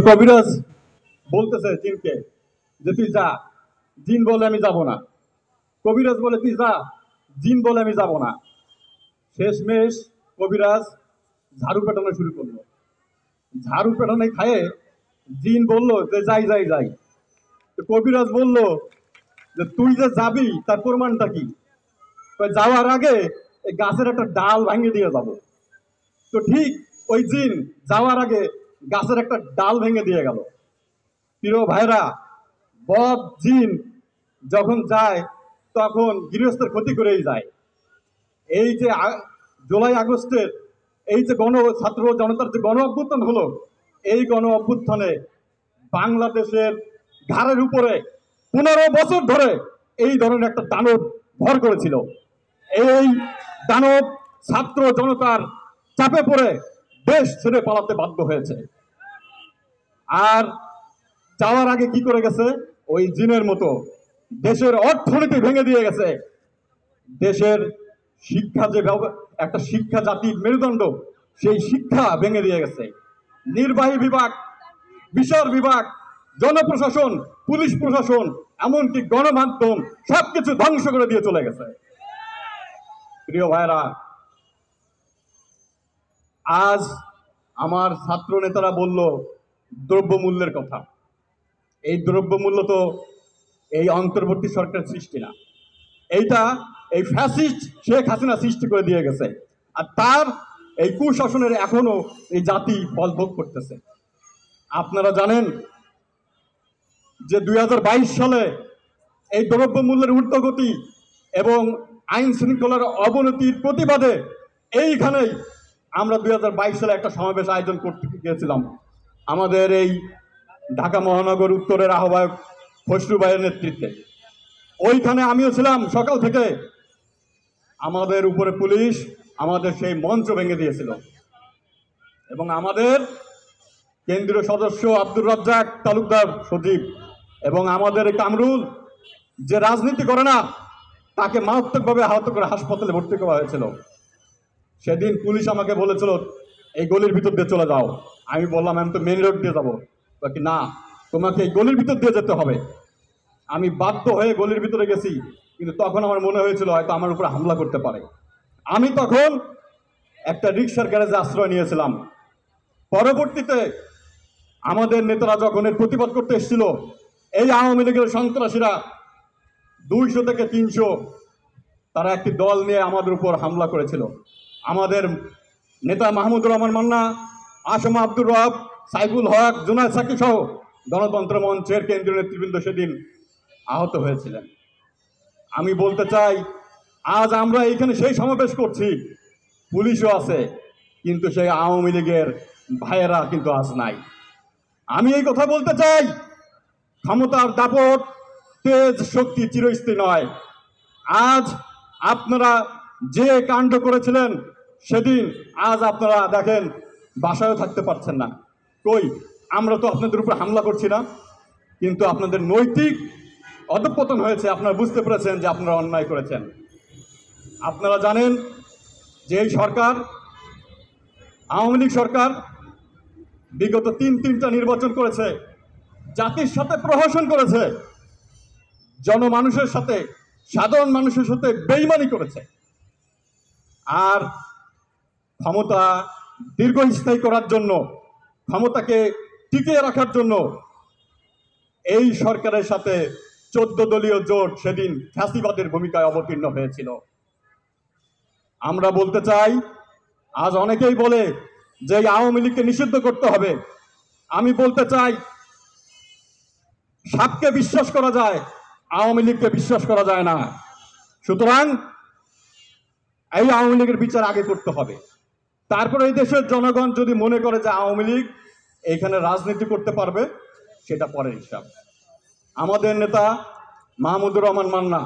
কবিরাজ বলতেছে জিনকে যে তুই যা। জিন বলে আমি যাব না। কবিরাজ বলে তুই যা। জিন বলে আমি যাব না। শেষমেশ কবিরাজ ঝাড়ু পেটানো শুরু করলো। ঝাড়ু পেটানো খায়ে জিন বলল যে যাই যাই যাই। তো কবিরাজ বলল যে তুই যে যাবি তার প্রমাণটা কি? যাওয়ার আগে এই গাছের একটা ডাল ভাঙিয়ে দিয়ে যাব। তো ঠিক ওই জিন যাওয়ার আগে গাছের একটা ডাল ভেঙে দিয়ে গেল। প্রিয় ভাইরা, বদ জিন যখন যায় তখন গৃহস্থের ক্ষতি করেই যায়। এই যে জুলাই আগস্টের এই যে ছাত্র জনতার যে গণ অভ্যুত্থান হলো, এই গণ অভ্যুত্থানে বাংলাদেশের ঘাড়ের উপরে 15 বছর ধরে এই ধরনের একটা দানব ভর করেছিল। এই দানব ছাত্র জনতার চাপে পড়ে দেশ ছেড়ে পালাতে বাধ্য হয়েছে। আর যাওয়ার আগে কি করে গেছে? ওই জিনের মতো দেশের অর্থনীতি ভেঙে দিয়ে গেছে। দেশের শিক্ষা যে একটা শিক্ষা জাতির মেরুদণ্ড, সেই শিক্ষা ভেঙে দিয়ে গেছে। নির্বাহী বিভাগ, বিচার বিভাগ, জনপ্রশাসন, পুলিশ প্রশাসন, এমনকি গণমাধ্যম সবকিছু ধ্বংস করে দিয়ে চলে গেছে। প্রিয় ভাইরা, আজ আমার ছাত্র নেতারা বলল দ্রব্যমূল্যের কথা। এই দ্রব্যমূল্য তো এই অন্তর্বর্তী সরকার সৃষ্টি না, এইটা এই ফ্যাসিস্ট শেখ হাসিনা সৃষ্টি করে দিয়ে গেছে। আর তার এই কুশাসনের এখনো এই জাতি ফল ভোগ করতেছে। আপনারা জানেন যে 2022 সালে এই দ্রব্যমূল্যের ঊর্ধ্বগতি এবং আইন শৃঙ্খলার অবনতির প্রতিবাদে এইখানেই আমরা 2022 সালে একটা সমাবেশ আয়োজন করতে গিয়েছিলাম। আমাদের এই ঢাকা মহানগর উত্তরের আহ্বায়ক খসরু ভাইয়ের নেতৃত্বে ওইখানে আমিও ছিলাম সকাল থেকে। আমাদের উপরে পুলিশ আমাদের সেই মঞ্চ ভেঙে দিয়েছিল এবং আমাদের কেন্দ্রীয় সদস্য আব্দুর রাজ্জাক তালুকদার সজীব এবং আমাদের কামরুল, যে রাজনীতি করে না, তাকে মারাত্মকভাবে আহত করে হাসপাতালে ভর্তি করা হয়েছিল। সেদিন পুলিশ আমাকে বলেছিল এই গলির ভিতর দিয়ে চলে যাও। আমি বললাম আমি তো মেন রোড দিয়ে যাবো। বাকি না, তোমাকে এই গলির ভিতর দিয়ে যেতে হবে। আমি বাধ্য হয়ে গলির ভিতরে গেছি, কিন্তু তখন আমার মনে হয়েছিল হয়তো আমার উপরে হামলা করতে পারে। আমি তখন একটা রিক্সার গ্যারেজে আশ্রয় নিয়েছিলাম। পরবর্তীতে আমাদের নেতারা যখন এর প্রতিবাদ করতে এসেছিল, এই আওয়ামী লীগের সন্ত্রাসীরা 200 থেকে 300 তারা একটি দল নিয়ে আমাদের উপর হামলা করেছিল। আমাদের নেতা মাহমুদুর রহমান মান্না, আসমা আব্দুর রব, সাইফুল হক, জুনায়দ সাকি সহ গণতন্ত্র মঞ্চের কেন্দ্রীয় নেতৃবৃন্দ সেদিন আহত হয়েছিলেন। আমি বলতে চাই, আজ আমরা এইখানে সেই সমাবেশ করছি, পুলিশও আছে, কিন্তু সেই আওয়ামী লীগের ভাইয়েরা কিন্তু আজ নাই। আমি এই কথা বলতে চাই, ক্ষমতার দাপট, তেজ, শক্তি চিরস্থায়ী নয়। আজ আপনারা যে কাণ্ড করেছিলেন সেদিন, আজ আপনারা দেখেন বাসায়ও থাকতে পারছেন না। কই, আমরা তো আপনাদের উপর হামলা করছি না, কিন্তু আপনাদের নৈতিক অধঃপতন হয়েছে। আপনারা বুঝতে পেরেছেন যে আপনারা অন্যায় করেছেন। আপনারা জানেন যে এই সরকার, আওয়ামী লীগ সরকার, বিগত তিনটা নির্বাচন করেছে, জাতির সাথে প্রহসন করেছে, জনমানুষের সাথে, সাধারণ মানুষের সাথে বেইমানি করেছে। আর ক্ষমতা দীর্ঘস্থায়ী করার জন্য, ক্ষমতাকে টিকিয়ে রাখার জন্য এই সরকারের সাথে 14 দলীয় জোট সেদিন ফ্যাসিবাদের ভূমিকায় অবতীর্ণ হয়েছিল। আমরা বলতে চাই, আজ অনেকেই বলে যে আওয়ামী লীগকে নিষিদ্ধ করতে হবে। আমি বলতে চাই, সাপকে বিশ্বাস করা যায়, আওয়ামী লীগকে বিশ্বাস করা যায় না। সুতরাং এই আওয়ামী লীগের বিচার আগে করতে হবে। তারপরে এই দেশের জনগণ যদি মনে করে যে আওয়ামী লীগ এইখানে রাজনীতি করতে পারবে, সেটা পরের হিসাব। আমাদের নেতা মাহমুদুর রহমান মান্না,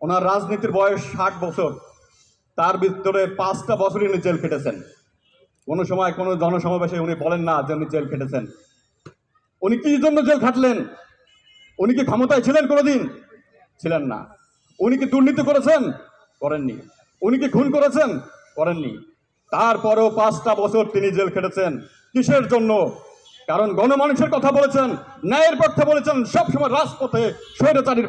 ওনার রাজনীতির বয়স 60 বছর, তার ভিতরে 5টা বছরই উনি জেল খেটেছেন। কোনো সময় কোনো জনসমাবেশে উনি বলেন না যে উনি জেল খেটেছেন। উনি কি জন্য জেল খাটলেন? উনি কি ক্ষমতায় ছিলেন কোনোদিন? ছিলেন না। উনি কি দুর্নীতি করেছেন? করেননি। উনি কি খুন করেছেন? করেননি। তারপরেও 5টা বছর তিনি জেল খেটেছেন। কিসের জন্য? কারণ গণমানুষের কথা বলেছেন, ন্যায়ের পক্ষে বলেছেন, সবসময় রাজপথে স্বৈরাচারীর